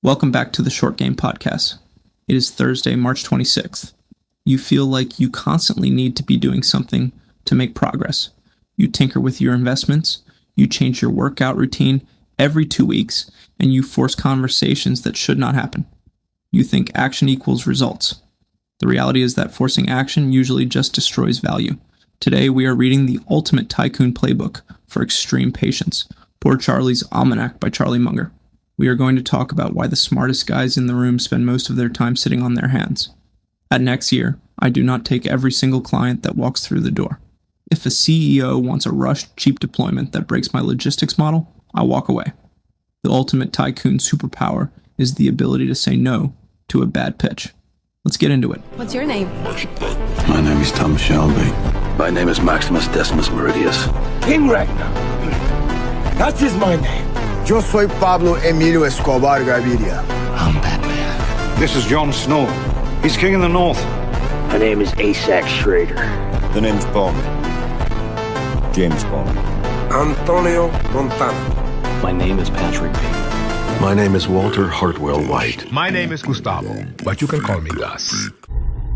Welcome back to the Short Game Podcast. It is Thursday, March 26th. You feel like you constantly need to be doing something to make progress. You tinker with your investments, you change your workout routine every 2 weeks, and you force conversations that should not happen. You think action equals results. The reality is that forcing action usually just destroys value. Today we are reading the ultimate Tycoon playbook for extreme patience, Poor Charlie's Almanack by Charlie Munger. We are going to talk about why the smartest guys in the room spend most of their time sitting on their hands. At NexYear, I do not take every single client that walks through the door. If a CEO wants a rushed, cheap deployment that breaks my logistics model, I walk away. The ultimate Tycoon superpower is the ability to say no to a bad pitch. Let's get into it. What's your name? My name is Tom Shelby. My name is Maximus Decimus Meridius. King Ragnar. That is my name. Yo soy Pablo Emilio Escobar Gaviria. I'm Batman. This is Jon Snow. He's king in the north. My name is Asax Schrader. The name's Bond. James Bond. Antonio Montana. My name is Patrick Bateman. My name is Walter Hartwell White. My name is Gustavo, but you can call me Gus.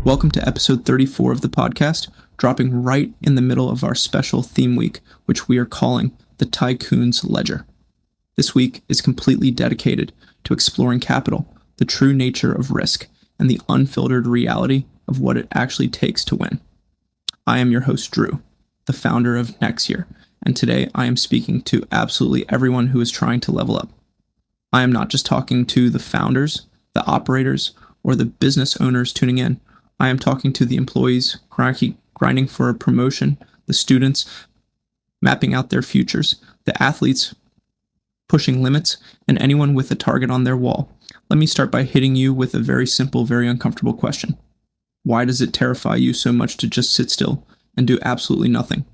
Welcome to episode 34 of the podcast, dropping right in the middle of our special theme week, which we are calling the Tycoon's Ledger. This week is completely dedicated to exploring capital, the true nature of risk, and the unfiltered reality of what it actually takes to win. I am your host, Drew, the founder of NexYear, and today I am speaking to absolutely everyone who is trying to level up. I am not just talking to the founders, the operators, or the business owners tuning in. I am talking to the employees grinding for a promotion, the students mapping out their futures, the athletes pushing limits, and anyone with a target on their wall. Let me start by hitting you with a very simple, very uncomfortable question. Why does it terrify you so much to just sit still and do absolutely nothing?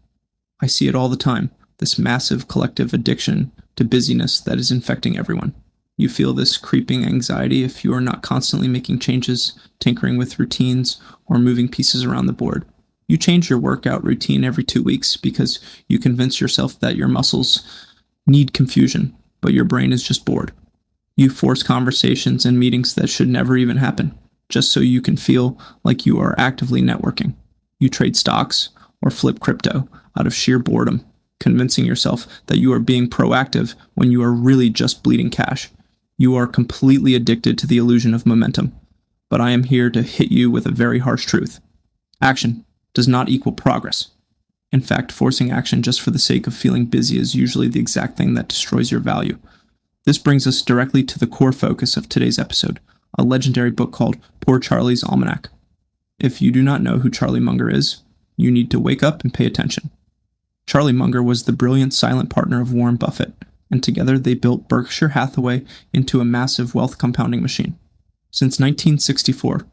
I see it all the time, this massive collective addiction to busyness that is infecting everyone. You feel this creeping anxiety if you are not constantly making changes, tinkering with routines, or moving pieces around the board. You change your workout routine every 2 weeks because you convince yourself that your muscles need confusion, but your brain is just bored. You force conversations and meetings that should never even happen, just so you can feel like you are actively networking. You trade stocks or flip crypto out of sheer boredom, convincing yourself that you are being proactive when you are really just bleeding cash. You are completely addicted to the illusion of momentum. But I am here to hit you with a very harsh truth. Action does not equal progress. In fact, forcing action just for the sake of feeling busy is usually the exact thing that destroys your value. This brings us directly to the core focus of today's episode, a legendary book called Poor Charlie's Almanack. If you do not know who Charlie Munger is, you need to wake up and pay attention. Charlie Munger was the brilliant silent partner of Warren Buffett, and together they built Berkshire Hathaway into a massive wealth compounding machine. Since 1964,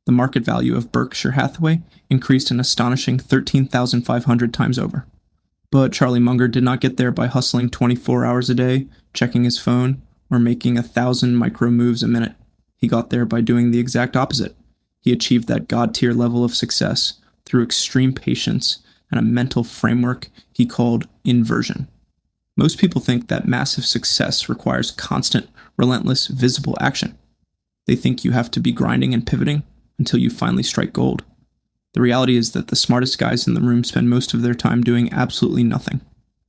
the market value of Berkshire Hathaway increased an astonishing 13,500 times over. But Charlie Munger did not get there by hustling 24 hours a day, checking his phone, or making 1,000 micro moves a minute. He got there by doing the exact opposite. He achieved that God-tier level of success through extreme patience and a mental framework he called Inversion. Most people think that massive success requires constant, relentless, visible action. They think you have to be grinding and pivoting until you finally strike gold. The reality is that the smartest guys in the room spend most of their time doing absolutely nothing.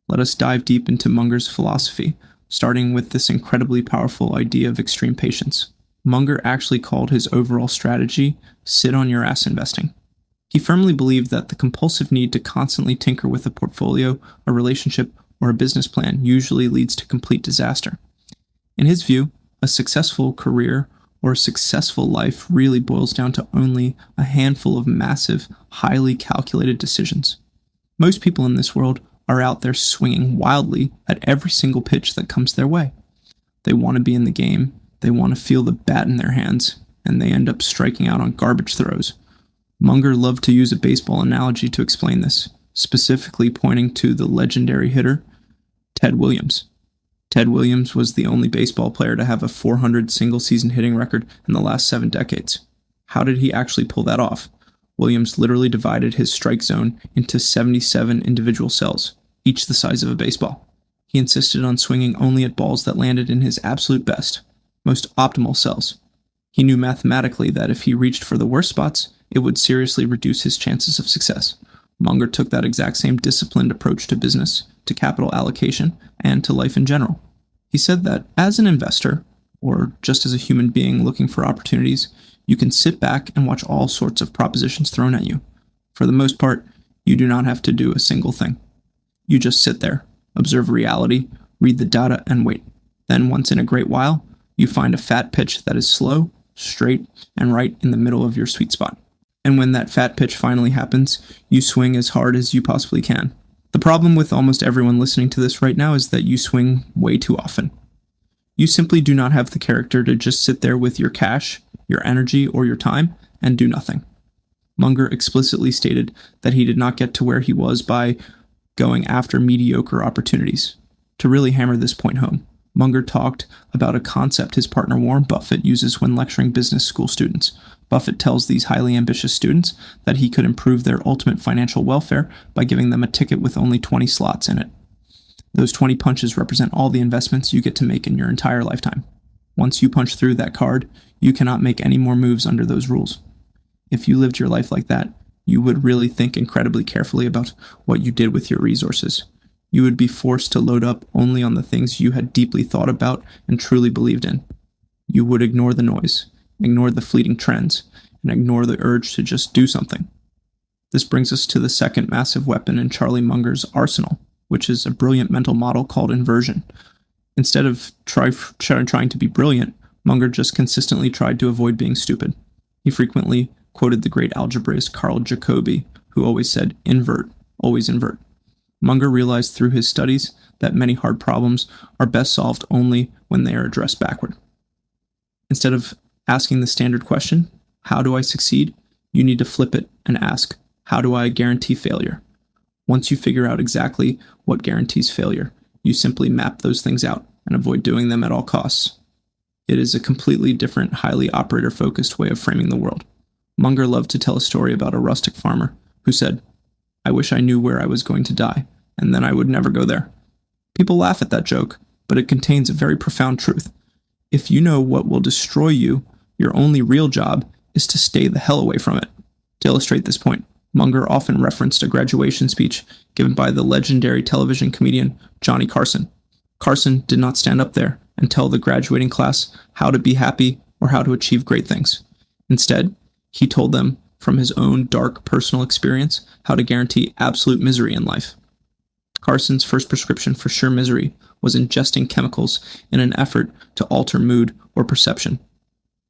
Let us dive deep into Munger's philosophy, starting with this incredibly powerful idea of extreme patience. Munger actually called his overall strategy sit on your ass investing. He firmly believed that the compulsive need to constantly tinker with a portfolio, a relationship, or a business plan usually leads to complete disaster. In his view, a successful career or a successful life really boils down to only a handful of massive, highly calculated decisions. Most people in this world are out there swinging wildly at every single pitch that comes their way. They want to be in the game, they want to feel the bat in their hands, and they end up striking out on garbage throws. Munger loved to use a baseball analogy to explain this, specifically pointing to the legendary hitter, Ted Williams. Ted Williams was the only baseball player to have a 400 single-season hitting record in the last 7 decades. How did he actually pull that off? Williams literally divided his strike zone into 77 individual cells, each the size of a baseball. He insisted on swinging only at balls that landed in his absolute best. most optimal sells. He knew mathematically that if he reached for the worst spots, it would seriously reduce his chances of success. Munger took that exact same disciplined approach to business, to capital allocation, and to life in general. He said that as an investor, or just as a human being looking for opportunities, you can sit back and watch all sorts of propositions thrown at you. For the most part, you do not have to do a single thing. You just sit there, observe reality, read the data, and wait. Then once in a great while, you find a fat pitch that is slow, straight, and right in the middle of your sweet spot. And when that fat pitch finally happens, you swing as hard as you possibly can. The problem with almost everyone listening to this right now is that you swing way too often. You simply do not have the character to just sit there with your cash, your energy, or your time and do nothing. Munger explicitly stated that he did not get to where he was by going after mediocre opportunities. To really hammer this point home, Munger talked about a concept his partner Warren Buffett uses when lecturing business school students. Buffett tells these highly ambitious students that he could improve their ultimate financial welfare by giving them a ticket with only 20 slots in it. Those 20 punches represent all the investments you get to make in your entire lifetime. Once you punch through that card, you cannot make any more moves under those rules. If you lived your life like that, you would really think incredibly carefully about what you did with your resources. You would be forced to load up only on the things you had deeply thought about and truly believed in. You would ignore the noise, ignore the fleeting trends, and ignore the urge to just do something. This brings us to the second massive weapon in Charlie Munger's arsenal, which is a brilliant mental model called inversion. Instead of trying to be brilliant, Munger just consistently tried to avoid being stupid. He frequently quoted the great algebraist Carl Jacobi, who always said, "Invert, always invert." Munger realized through his studies that many hard problems are best solved only when they are addressed backward. Instead of asking the standard question, "How do I succeed?" you need to flip it and ask, "How do I guarantee failure?" Once you figure out exactly what guarantees failure, you simply map those things out and avoid doing them at all costs. It is a completely different, highly operator-focused way of framing the world. Munger loved to tell a story about a rustic farmer who said, "I wish I knew where I was going to die, and then I would never go there." People laugh at that joke, but it contains a very profound truth. If you know what will destroy you, your only real job is to stay the hell away from it. To illustrate this point, Munger often referenced a graduation speech given by the legendary television comedian Johnny Carson. Carson did not stand up there and tell the graduating class how to be happy or how to achieve great things. Instead, he told them from his own dark personal experience how to guarantee absolute misery in life. Carson's first prescription for sure misery was ingesting chemicals in an effort to alter mood or perception.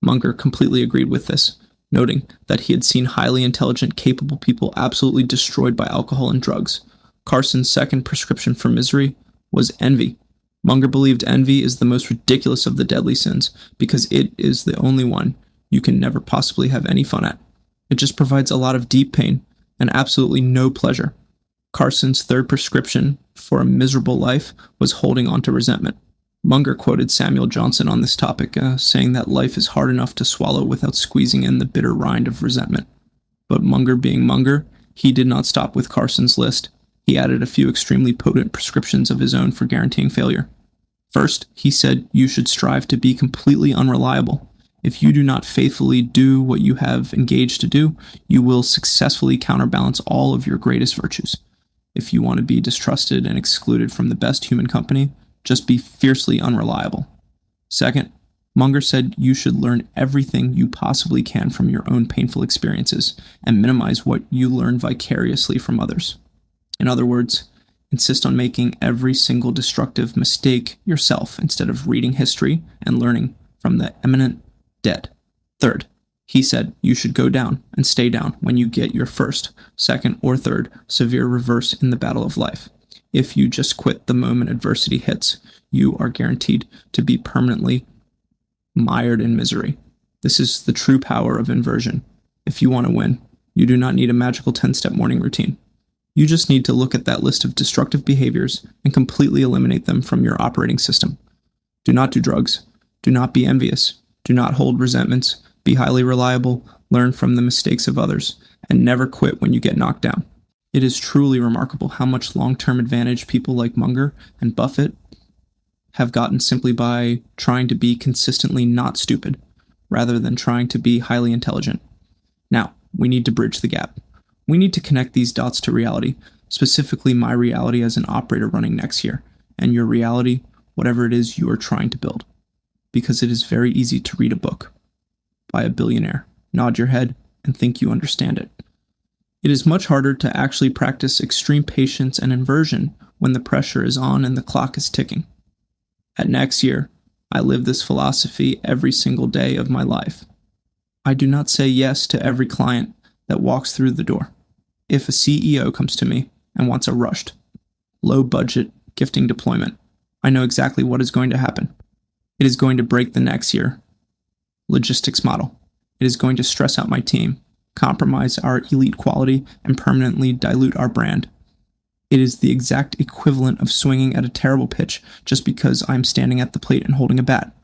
Munger completely agreed with this, noting that he had seen highly intelligent, capable people absolutely destroyed by alcohol and drugs. Carson's second prescription for misery was envy. Munger believed envy is the most ridiculous of the deadly sins because it is the only one you can never possibly have any fun at. It just provides a lot of deep pain and absolutely no pleasure. Carson's third prescription for a miserable life was holding on to resentment. Munger quoted Samuel Johnson on this topic, saying that life is hard enough to swallow without squeezing in the bitter rind of resentment. But Munger being Munger, he did not stop with Carson's list. He added a few extremely potent prescriptions of his own for guaranteeing failure. First, he said you should strive to be completely unreliable. If you do not faithfully do what you have engaged to do, you will successfully counterbalance all of your greatest virtues. If you want to be distrusted and excluded from the best human company, just be fiercely unreliable. Second, Munger said you should learn everything you possibly can from your own painful experiences and minimize what you learn vicariously from others. In other words, insist on making every single destructive mistake yourself instead of reading history and learning from the eminent dead. Third, he said you should go down and stay down when you get your first, second, or third severe reverse in the battle of life. If you just quit the moment adversity hits, you are guaranteed to be permanently mired in misery. This is the true power of inversion. If you want to win, you do not need a magical 10-step morning routine. You just need to look at that list of destructive behaviors and completely eliminate them from your operating system. Do not do drugs. Do not be envious. Do not hold resentments. Be highly reliable. Learn from the mistakes of others. And never quit when you get knocked down. It is truly remarkable how much long-term advantage people like Munger and Buffett have gotten simply by trying to be consistently not stupid, rather than trying to be highly intelligent. Now, we need to bridge the gap. We need to connect these dots to reality, specifically my reality as an operator running NexYear, and your reality, whatever it is you are trying to build. Because it is very easy to read a book by a billionaire, nod your head, and think you understand it. It is much harder to actually practice extreme patience and inversion when the pressure is on and the clock is ticking. At NexYear, I live this philosophy every single day of my life. I do not say yes to every client that walks through the door. If a CEO comes to me and wants a rushed, low-budget gifting deployment, I know exactly what is going to happen. It is going to break the NexYear logistics model. It is going to stress out my team, compromise our elite quality, and permanently dilute our brand. It is the exact equivalent of swinging at a terrible pitch just because I'm standing at the plate and holding a bat.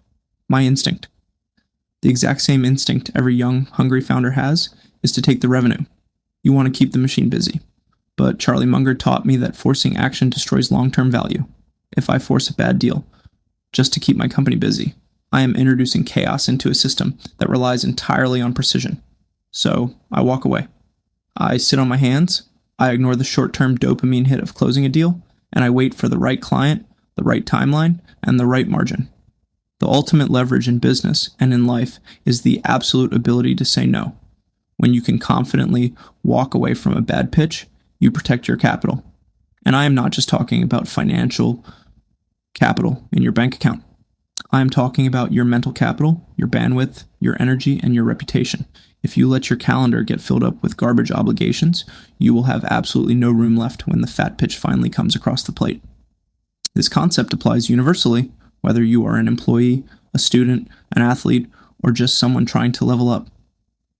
My instinct. The exact same instinct every young, hungry founder has is to take the revenue. You want to keep the machine busy. But Charlie Munger taught me that forcing action destroys long-term value. If I force a bad deal just to keep my company busy, I am introducing chaos into a system that relies entirely on precision. So I walk away. I sit on my hands, I ignore the short-term dopamine hit of closing a deal, and I wait for the right client, the right timeline, and the right margin. The ultimate leverage in business and in life is the absolute ability to say no. When you can confidently walk away from a bad pitch, you protect your capital. And I am not just talking about financial capital in your bank account. I am talking about your mental capital, your bandwidth, your energy, and your reputation. If you let your calendar get filled up with garbage obligations, you will have absolutely no room left when the fat pitch finally comes across the plate. This concept applies universally, whether you are an employee, a student, an athlete, or just someone trying to level up.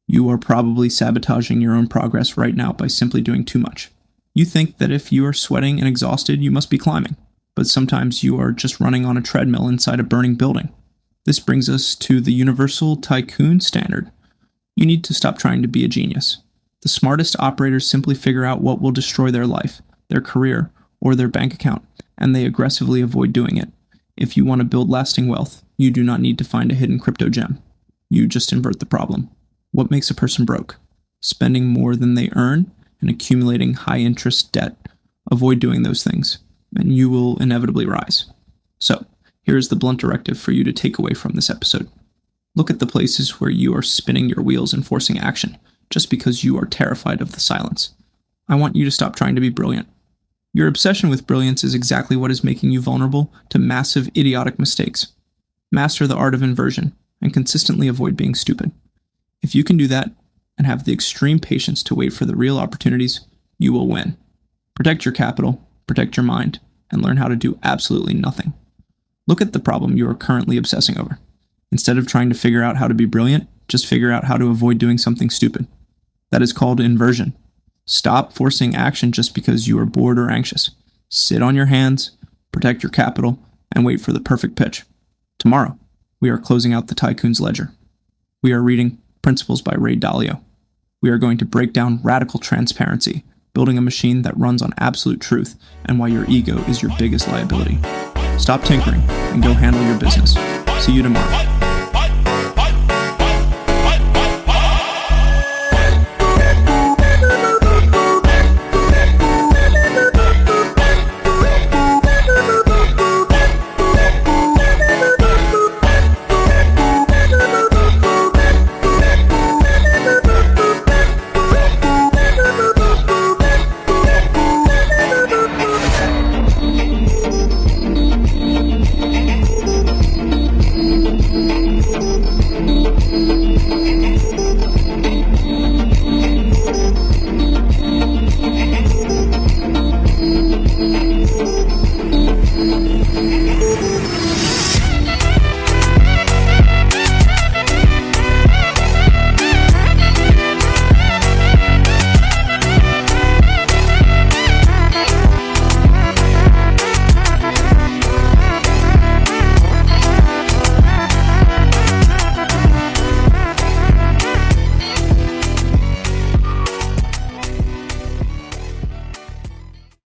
You are probably sabotaging your own progress right now by simply doing too much. You think that if you are sweating and exhausted, you must be climbing, but sometimes you are just running on a treadmill inside a burning building. This brings us to the universal Tycoon standard. You need to stop trying to be a genius. The smartest operators simply figure out what will destroy their life, their career, or their bank account, and they aggressively avoid doing it. If you want to build lasting wealth, you do not need to find a hidden crypto gem. You just invert the problem. What makes a person broke? Spending more than they earn and accumulating high-interest debt. Avoid doing those things, and you will inevitably rise. So, here is the blunt directive for you to take away from this episode. Look at the places where you are spinning your wheels and forcing action, just because you are terrified of the silence. I want you to stop trying to be brilliant. Your obsession with brilliance is exactly what is making you vulnerable to massive, idiotic mistakes. Master the art of inversion, and consistently avoid being stupid. If you can do that, and have the extreme patience to wait for the real opportunities, you will win. Protect your capital, protect your mind, and learn how to do absolutely nothing. Look at the problem you are currently obsessing over. Instead of trying to figure out how to be brilliant, just figure out how to avoid doing something stupid. That is called inversion. Stop forcing action just because you are bored or anxious. Sit on your hands, protect your capital, and wait for the perfect pitch. Tomorrow, we are closing out the Tycoon's ledger. We are reading Principles by Ray Dalio. We are going to break down radical transparency, building a machine that runs on absolute truth, and why your ego is your biggest liability. Stop tinkering and go handle your business. See you tomorrow.